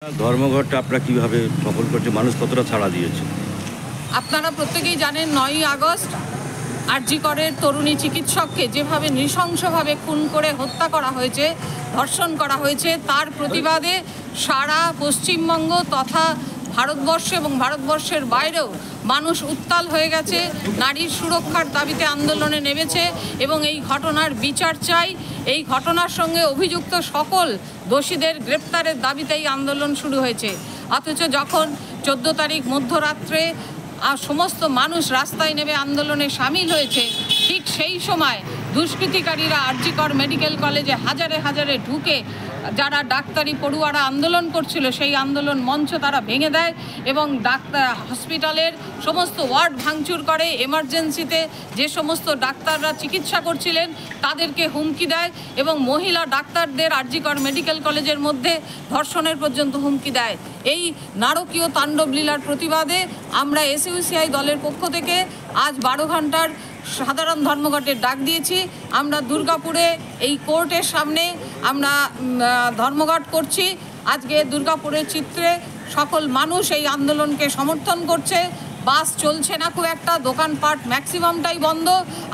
ধর্মঘটটা আপনারা কিভাবে সফল করছে, মানুষ কতটা ছাড়া দিয়েছে? আপনারা প্রত্যেকেই জানেন 9ই আগস্ট আরজি করের তরুণী চিকিৎসককে যেভাবে নৃশংসভাবে খুন করে হত্যা করা হয়েছে, ধর্ষণ করা হয়েছে, তার প্রতিবাদে সারা পশ্চিমবঙ্গ তথা ভারতবর্ষ এবং ভারতবর্ষের বাইরেও মানুষ উত্তাল হয়ে গেছে, নারীর সুরক্ষার দাবিতে আন্দোলনে নেমেছে এবং এই ঘটনার বিচার চাই। এই ঘটনার সঙ্গে অভিযুক্ত সকল দোষীদের গ্রেপ্তারের দাবিতে এই আন্দোলন শুরু হয়েছে। অথচ যখন 14 তারিখ মধ্যরাত্রে সমস্ত মানুষ রাস্তায় নেমে আন্দোলনে সামিল হয়েছে, ঠিক সেই সময় দুষ্কৃতিকারীরা আরজি কর মেডিকেল কলেজে হাজারে হাজারে ঢুকে যারা ডাক্তারি পড়ুয়ারা আন্দোলন করছিল সেই আন্দোলন মঞ্চ তারা ভেঙে দেয় এবং হসপিটালের সমস্ত ওয়ার্ড ভাঙচুর করে। এমার্জেন্সিতে যে সমস্ত ডাক্তাররা চিকিৎসা করছিলেন তাদেরকে হুমকি দেয় এবং মহিলা ডাক্তারদের আরজি কর মেডিকেল কলেজের মধ্যে ধর্ষণের পর্যন্ত হুমকি দেয়। এই নারকীয় তাণ্ডব লীলার প্রতিবাদে আমরা এসইউসিআই দলের পক্ষ থেকে আজ 12 ঘন্টার সাধারণ ধর্মঘটের ডাক দিয়েছি। আমরা দুর্গাপুরে এই কোর্টের সামনে আমরা ধর্মঘট করছি। আজকে দুর্গাপুরের চিত্রে সকল মানুষ এই আন্দোলনকে সমর্থন করছে। বাস চলছে না খুব একটা, দোকানপাট ম্যাক্সিমামটাই বন্ধ।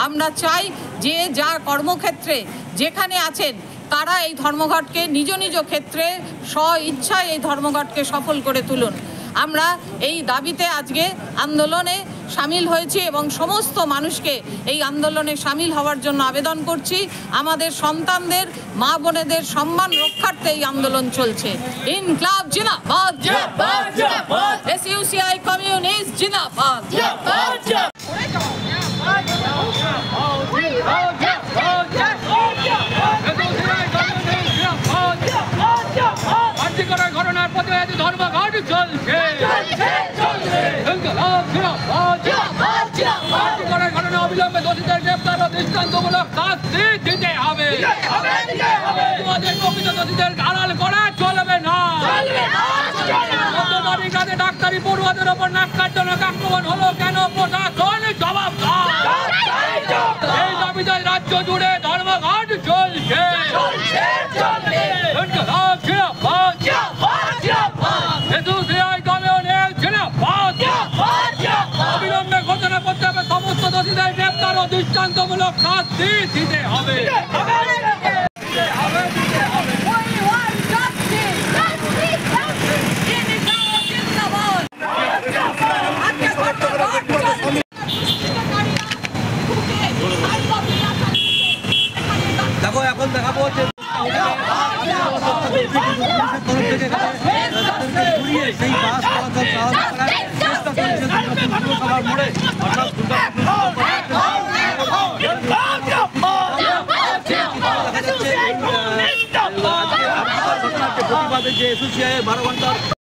আমরা চাই যে যা কর্মক্ষেত্রে যেখানে আছেন তারা এই ধর্মঘটকে নিজ নিজ ক্ষেত্রে স্ব ইচ্ছায় এই ধর্মঘটকে সফল করে তুলুন। আমরা এই দাবিতে আজকে আন্দোলনে সামিল হয়েছি এবং সমস্ত মানুষকে এই আন্দোলনে সামিল হওয়ার জন্য আবেদন করছি। আমাদের সন্তানদের, মা বোনেদের সম্মান রক্ষার্থে এই আন্দোলন চলছে। ইনকলাব জিন্দাবাদ, এসইউসিআই কমিউনিস্ট জিন্দাবাদ। ঘটনার প্রতিবাদে ধর্মঘট চলছে, ঘটনা অবিলম্বে দোষীদের গ্রেপ্তার ও দৃষ্টান্তমূলক শাস্তি দিতে হবে। তোমাদের প্রকৃত দোষীদের আড়াল করা চলবে না। ডাক্তারি পড়ুয়াদের ওপর নাক্কারজনক আক্রমণ হলো কেন? প্রশাসন জবাব দাও। এই দাবিতে রাজ্য জুড়ে ধর্মঘট চলছে। অবিলম্বে ঘোষণা করতে হবে, সমস্ত দোষীদের গ্রেপ্তার ও দৃষ্টান্তমূলক শাস্তি দিতে হবে। দেখো এখন দেখাবো যে সেই বাস প্রতিবাদে যে এসইউসিআই 12 ঘন্টা